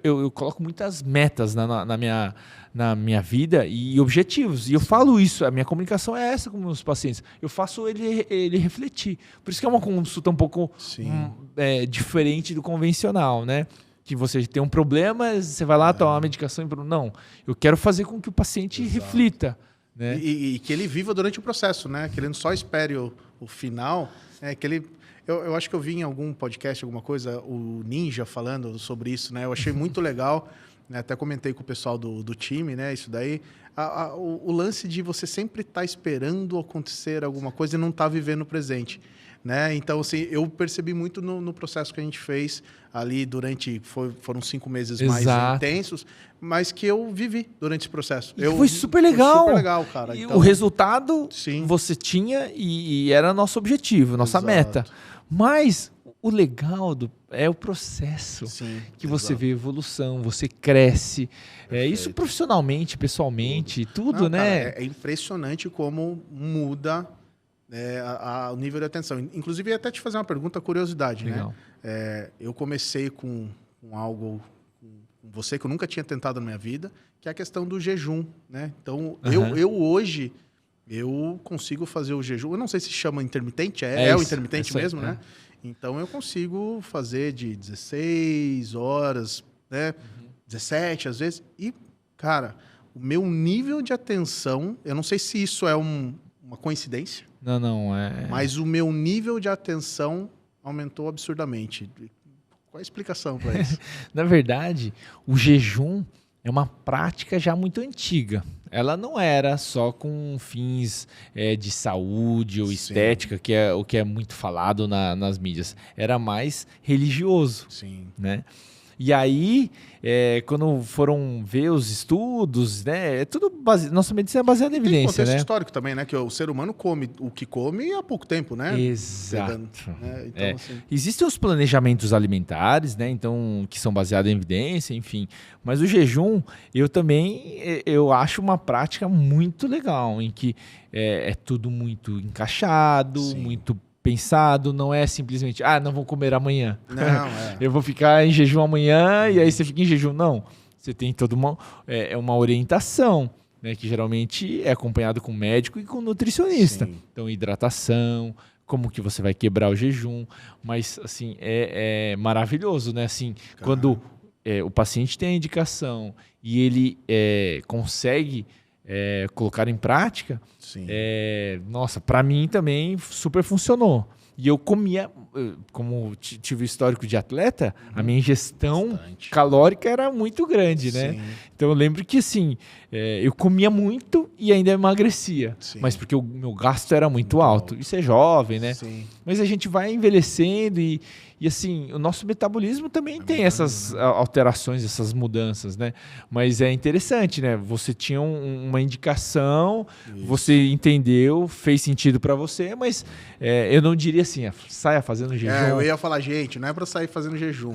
Eu coloco muitas metas na minha vida e objetivos. E eu falo isso, a minha comunicação é essa com meus pacientes. Eu faço ele refletir. Por isso que é uma consulta um pouco diferente do convencional, né? Que você tem um problema, você vai lá tomar uma medicação e... Não, eu quero fazer com que o paciente reflita. Né? E que ele viva durante o processo, né? Que ele não só espere o final, que ele... Eu acho que eu vi em algum podcast, alguma coisa, o Ninja falando sobre isso, né? Eu achei muito legal, né? Até comentei com o pessoal do time, né? Isso daí. O lance de você sempre estar esperando acontecer alguma coisa e não estar vivendo o presente. Né? Então, assim, eu percebi muito no processo que a gente fez ali durante... Foram 5 meses mais intensos, mas que eu vivi durante esse processo. Foi super legal. Foi super legal, cara. Então, o resultado você tinha e era nosso objetivo, nossa meta. Mas o legal é o processo que você vê evolução, você cresce. Isso profissionalmente, pessoalmente, tudo, né? Cara, é impressionante como muda... o nível de atenção. Inclusive, ia até te fazer uma pergunta, curiosidade, legal, né? Eu comecei com algo com você que eu nunca tinha tentado na minha vida, que é a questão do jejum, né? Então, eu hoje, eu consigo fazer o jejum, eu não sei se chama intermitente, o intermitente mesmo, né? Então, eu consigo fazer de 16 horas, né? 17 às vezes, e, cara, o meu nível de atenção, eu não sei se isso é uma coincidência. Não é. Mas o meu nível de atenção aumentou absurdamente. Qual a explicação para isso? Na verdade, o jejum é uma prática já muito antiga. Ela não era só com fins de saúde ou estética, que é o que é muito falado nas mídias. Era mais religioso. Sim. Né? E aí, quando foram ver os estudos, né? Tudo nossa medicina é baseada em evidência, tem contexto histórico também, né? Que o ser humano come o que come há pouco tempo, né? Exato. Então, assim... Existem os planejamentos alimentares, né? Então, que são baseados em evidência, enfim. Mas o jejum, eu acho uma prática muito legal, em que é tudo muito encaixado, muito pensado, não é simplesmente, não vou comer amanhã. Não, eu vou ficar em jejum amanhã e aí você fica em jejum. Não, você tem toda uma orientação. né, que geralmente é acompanhado com médico e com nutricionista. Sim. Então, hidratação, como que você vai quebrar o jejum, mas assim, é maravilhoso, né? Assim, quando o paciente tem a indicação e ele consegue colocar em prática, nossa, para mim também super funcionou. E eu comia, como tive histórico de atleta, a minha ingestão calórica era muito grande, né? Sim. Então eu lembro que assim, eu comia muito e ainda emagrecia. Sim. Mas porque o meu gasto era muito alto. Isso é jovem, né? Sim. Mas a gente vai envelhecendo e assim, o nosso metabolismo também tem essas alterações, essas mudanças, né? Mas é interessante, né? Você tinha uma indicação, você entendeu, fez sentido para você, mas eu não diria assim, saia fazendo jejum. Eu ia falar, gente, não é para sair fazendo jejum.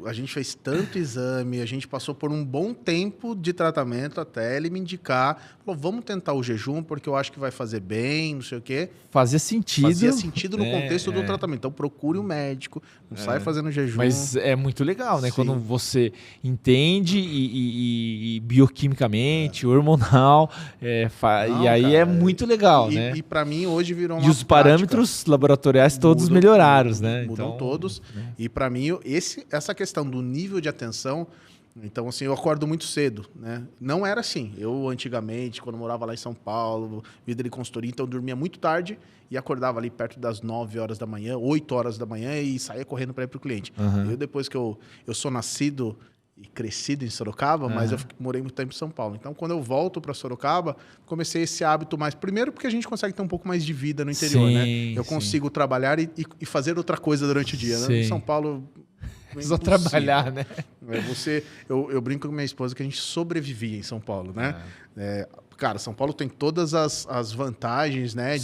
A gente fez tanto exame, a gente passou por um bom tempo de tratamento até ele me indicar, falou, vamos tentar o jejum porque eu acho que vai fazer bem, não sei o quê. Fazia sentido. Fazia sentido no contexto do tratamento. Então procure um médico, não sai fazendo jejum. Mas é muito legal, né? Sim. Quando você entende e bioquimicamente, hormonal, e aí cara, é muito legal, né? E para mim hoje virou uma E os parâmetros laboratoriais todos melhoraram, né? Mudam então, todos. Né? E para mim, essa questão do nível de atenção... Então, assim, eu acordo muito cedo, né? Não era assim. Eu, antigamente, quando morava lá em São Paulo, vida de consultoria, então eu dormia muito tarde e acordava ali perto das 9 horas da manhã, 8 horas da manhã e saía correndo para ir para o cliente. Eu, depois que eu sou nascido e crescido em Sorocaba, mas eu morei muito tempo em São Paulo. Então, quando eu volto para Sorocaba, comecei esse hábito mais... Primeiro, porque a gente consegue ter um pouco mais de vida no interior, né? Eu consigo trabalhar e fazer outra coisa durante o dia, né? Em São Paulo... Só trabalhar, né? Eu brinco com minha esposa que a gente sobrevivia em São Paulo, né? Cara, São Paulo tem todas as vantagens, né?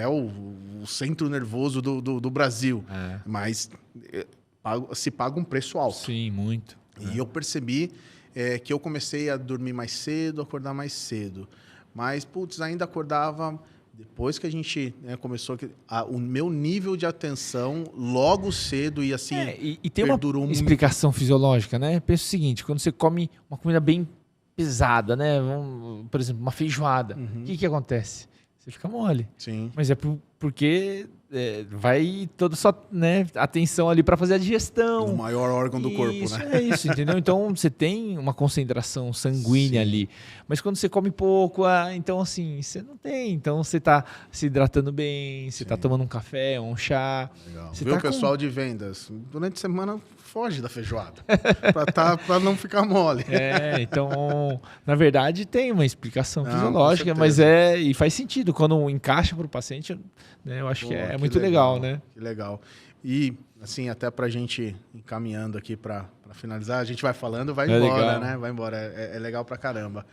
É o centro nervoso do Brasil. Mas se paga um preço alto. Sim, muito. E eu percebi que eu comecei a dormir mais cedo, acordar mais cedo. Mas, putz, ainda acordava... Depois que a gente começou, o meu nível de atenção logo cedo e assim e tem uma explicação fisiológica, né? Pensa o seguinte, quando você come uma comida bem pesada, né? Por exemplo, uma feijoada, o que acontece? Você fica mole. Sim. Mas é porque vai toda a sua atenção ali para fazer a digestão. O maior órgão do corpo, né? É isso, entendeu? Então você tem uma concentração sanguínea ali. Mas quando você come pouco, então assim, você não tem. Então você está se hidratando bem, você está tomando um café, um chá. Legal. Viu o pessoal de vendas? Durante a semana foge da feijoada. para não ficar mole. Então, na verdade, tem uma explicação fisiológica, mas e faz sentido. Quando encaixa para o paciente, né, eu acho que é muito legal, né? Que legal. E, assim, até para a gente encaminhando aqui para finalizar, a gente vai falando, vai embora, legal, né? Vai embora. É legal pra caramba.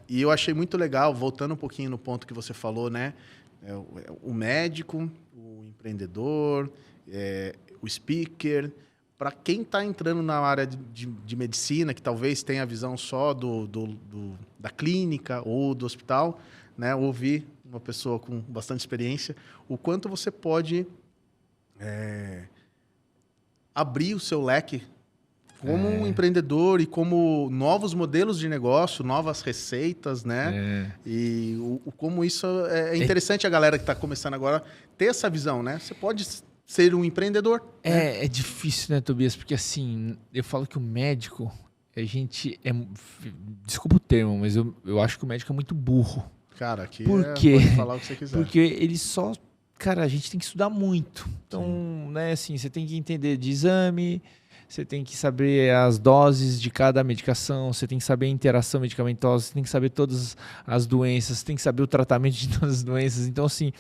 E eu achei muito legal, voltando um pouquinho no ponto que você falou, né? O médico, o empreendedor, o speaker. Para quem está entrando na área de medicina, que talvez tenha a visão só da clínica ou do hospital, né? Ouvir uma pessoa com bastante experiência, o quanto você pode abrir o seu leque como um empreendedor e como novos modelos de negócio, novas receitas, né? E como isso é interessante a galera que está começando agora ter essa visão, né? Você pode ser um empreendedor. É difícil, né, Tobias? Porque assim, eu falo que o médico, desculpa o termo, mas eu acho que o médico é muito burro. Cara, aqui pode falar o que você quiser. Porque ele só... Cara, a gente tem que estudar muito. Então, né, assim, você tem que entender de exame, você tem que saber as doses de cada medicação, você tem que saber a interação medicamentosa, você tem que saber todas as doenças, você tem que saber o tratamento de todas as doenças. Então, assim...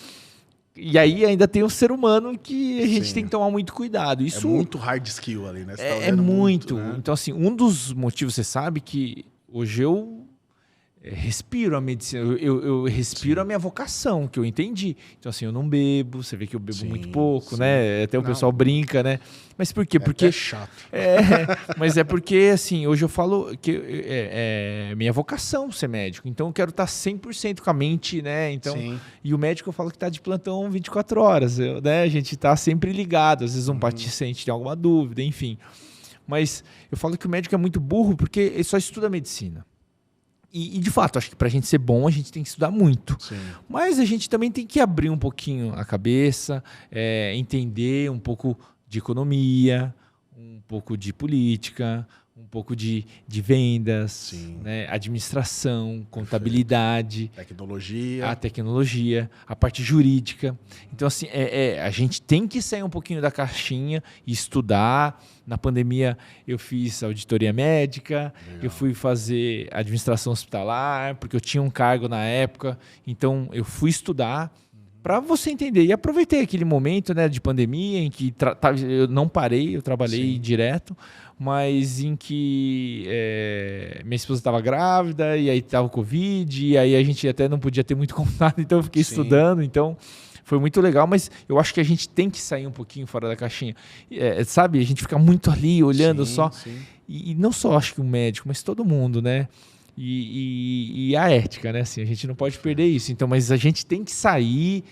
E aí ainda tem o ser humano que a gente tem que tomar muito cuidado. Isso é muito hard skill ali, né? É muito. Né? Então, assim, um dos motivos, você sabe que hoje eu respiro a medicina, eu respiro a minha vocação, que eu entendi. Então, assim, eu não bebo, você vê que eu bebo muito pouco, né? Até o pessoal brinca, né? Mas por quê? Porque é chato. Mas é porque, assim, hoje eu falo que é minha vocação ser médico. Então, eu quero estar 100% com a mente, né? Então, e o médico eu falo que está de plantão 24 horas, né? A gente está sempre ligado. Às vezes um paciente tem alguma dúvida, enfim. Mas eu falo que o médico é muito burro porque ele só estuda medicina. E de fato, acho que para a gente ser bom, a gente tem que estudar muito. Sim. Mas a gente também tem que abrir um pouquinho a cabeça, entender um pouco de economia, um pouco de política, um pouco de vendas, né? Administração, contabilidade, tecnologia. A tecnologia, a parte jurídica. Então, assim, a gente tem que sair um pouquinho da caixinha e estudar. Na pandemia, eu fiz auditoria médica, eu fui fazer administração hospitalar, porque eu tinha um cargo na época. Então, eu fui estudar para você entender. E aproveitei aquele momento, né, de pandemia em que eu não parei, eu trabalhei direto, mas em que minha esposa estava grávida e aí estava o Covid, e aí a gente até não podia ter muito contato, então eu fiquei estudando. Então, foi muito legal, mas eu acho que a gente tem que sair um pouquinho fora da caixinha. Sabe, a gente fica muito ali olhando só. E não só acho que o médico, mas todo mundo, né? E a ética, né? Assim, a gente não pode perder isso. Então, mas a gente tem que sair,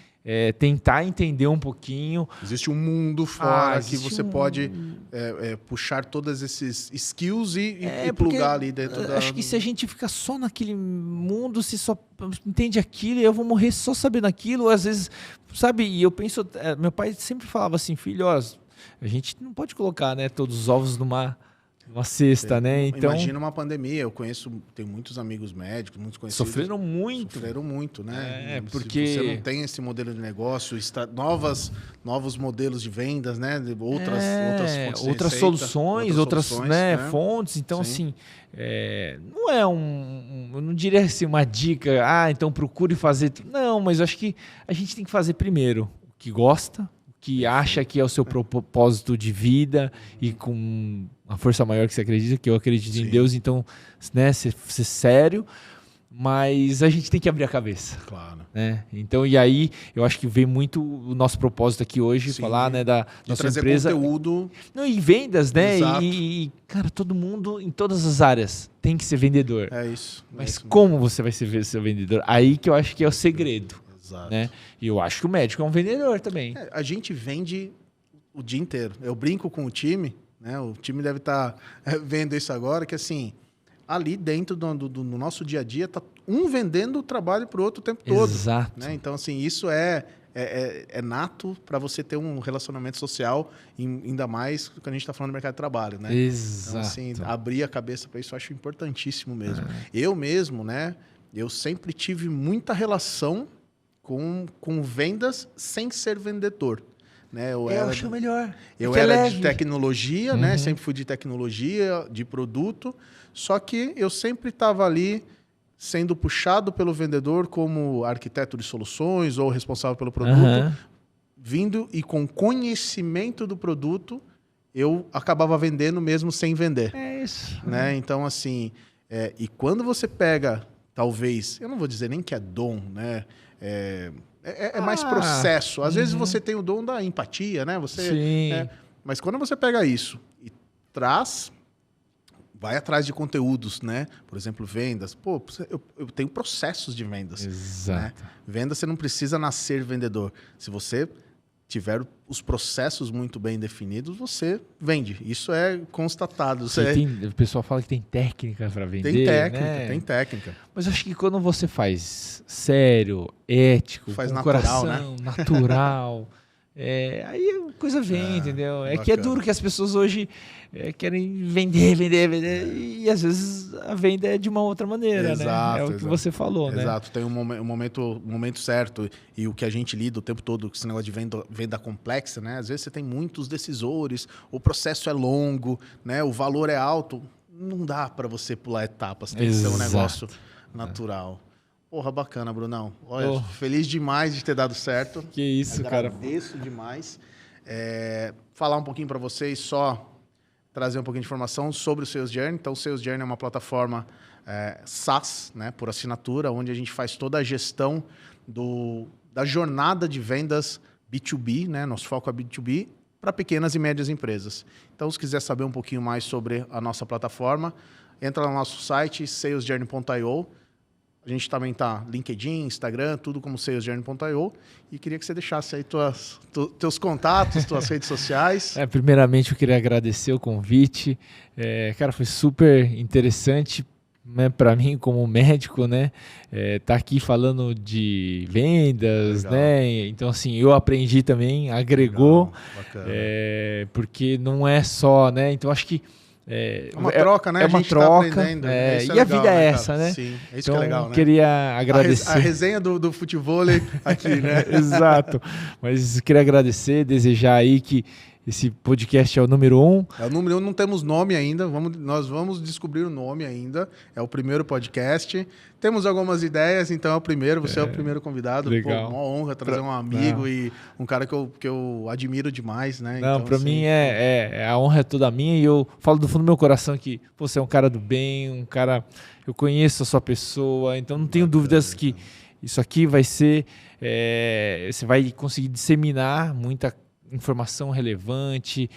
tentar entender um pouquinho. Existe um mundo fora que você pode puxar todos esses skills e plugar ali dentro da... Acho que se a gente ficar só naquele mundo, se só entende aquilo, eu vou morrer só sabendo aquilo. Às vezes, sabe? E eu penso... meu pai sempre falava assim, filho, ó, a gente não pode colocar, né, todos os ovos numa cesta, né? Então, imagina uma pandemia. Tenho muitos amigos médicos, muitos conhecidos. Sofreram muito, né? Porque se você não tem esse modelo de negócio, novos modelos de vendas, né? Outras soluções, outras né, fontes. Então, assim, não é eu não diria assim uma dica, então procure fazer. Não, mas eu acho que a gente tem que fazer primeiro o que gosta, que acha que é o seu propósito de vida e com a força maior que você acredita, que eu acredito em Deus, então, né, ser sério, mas a gente tem que abrir a cabeça. Claro. Né? Então, e aí, eu acho que vem muito o nosso propósito aqui hoje, falar, né, da nossa empresa. Conteúdo. Não, e vendas, né? Exato. E, cara, todo mundo, em todas as áreas, tem que ser vendedor. É isso. Mas como você vai ser seu vendedor? Aí que eu acho que é o segredo. Exato. Né? E eu acho que o médico é um vendedor também. A gente vende o dia inteiro. Eu brinco com o time, né? O time deve estar vendo isso agora, que assim, ali dentro do nosso dia a dia, está um vendendo o trabalho para o outro o tempo todo. Exato. Né? Então, assim, isso é nato para você ter um relacionamento social, ainda mais quando a gente está falando do mercado de trabalho. Né? Exato. Então, assim, abrir a cabeça para isso eu acho importantíssimo mesmo. Eu mesmo, né? Eu sempre tive muita relação com vendas sem ser vendedor. Né? Eu acho melhor. Eu era de tecnologia, né? Sempre fui de tecnologia, de produto, só que eu sempre estava ali sendo puxado pelo vendedor como arquiteto de soluções ou responsável pelo produto, vindo e com conhecimento do produto, eu acabava vendendo mesmo sem vender. É isso. Né? Então, assim, e quando você pega, talvez, eu não vou dizer nem que é dom, né? É mais processo. Às vezes você tem o dom da empatia, né? Mas quando você pega isso e vai atrás de conteúdos, né? Por exemplo, vendas. Pô, eu tenho processos de vendas. Exato. Né? Venda, você não precisa nascer vendedor. Se você tiver os processos muito bem definidos, você vende. Isso é constatado. O pessoal fala que tem técnica para vender. Tem técnica. Mas eu acho que quando você faz sério, ético, faz com natural, coração, né? natural, aí a coisa vem, entendeu? É que é duro que as pessoas hoje querem vender, e às vezes a venda é de uma outra maneira, exato, né? É o que você falou, né? Exato, tem um momento certo, e o que a gente lida o tempo todo com esse negócio de venda complexa, né? Às vezes você tem muitos decisores, o processo é longo, né? O valor é alto, não dá para você pular etapas, tem que ser um negócio natural. Porra, bacana, Brunão. Olha, feliz demais de ter dado certo. Que isso, cara. Agradeço demais. Falar um pouquinho para vocês, só trazer um pouquinho de informação sobre o Sales Journey. Então, o Sales Journey é uma plataforma SaaS, né, por assinatura, onde a gente faz toda a gestão da jornada de vendas B2B, né? Nosso foco é B2B, para pequenas e médias empresas. Então, se quiser saber um pouquinho mais sobre a nossa plataforma, entra no nosso site, salesjourney.io. A gente também está LinkedIn, Instagram, tudo como salesjourney.io. E queria que você deixasse aí teus contatos, tuas redes sociais. Primeiramente, eu queria agradecer o convite. Cara, foi super interessante, né, para mim como médico, né, tá aqui falando de vendas, Legal. né, então assim, eu aprendi também, agregou, porque não é só, né, então acho que é uma troca, né? É uma a gente troca, tá aprendendo. E legal, a vida é essa, cara? né? Sim, é isso então, que é legal, né? Queria agradecer. A resenha do futevôlei aqui, né? Exato. Mas queria agradecer, desejar aí que esse podcast é o número 1. É o número 1, não temos nome ainda, nós vamos descobrir o nome ainda. É o primeiro podcast. Temos algumas ideias, então é o primeiro, você é o primeiro convidado. Legal. Pô, uma honra trazer um amigo e um cara que eu admiro demais, né? Não, então, pra mim a honra é toda minha e eu falo do fundo do meu coração que você é um cara do bem, um cara... Eu conheço a sua pessoa, então não tenho dúvidas que isso aqui vai ser... você vai conseguir disseminar muita informação relevante,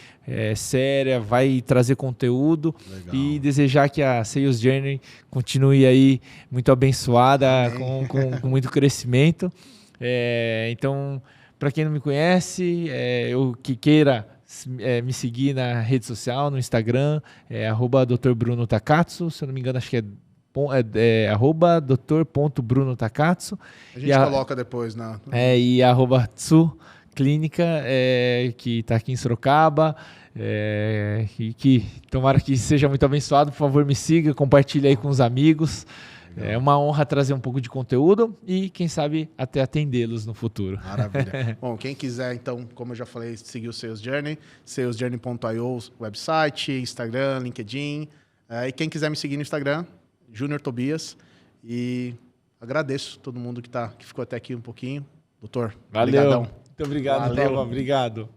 séria, vai trazer conteúdo. Legal. E desejar que a Sales Journey continue aí muito abençoada, com muito crescimento. Então, para quem não me conhece, eu que queira me seguir na rede social, no Instagram, @Dr. Bruno Takatsu, se eu não me engano, acho que @Dr.Bruno Takatsu. A gente coloca depois na... e @Tsu Clínica, que está aqui em Sorocaba, e que tomara que seja muito abençoado. Por favor, me siga, compartilhe aí com os amigos. Legal. É uma honra trazer um pouco de conteúdo e, quem sabe, até atendê-los no futuro. Maravilha. Bom, quem quiser, então, como eu já falei, seguir o Sales Journey, salesjourney.io, website, Instagram, LinkedIn. E quem quiser me seguir no Instagram, Júnior Tobias. E agradeço todo mundo que ficou até aqui um pouquinho. Doutor, valeu. Obrigadão. Muito obrigado, Tava. Obrigado.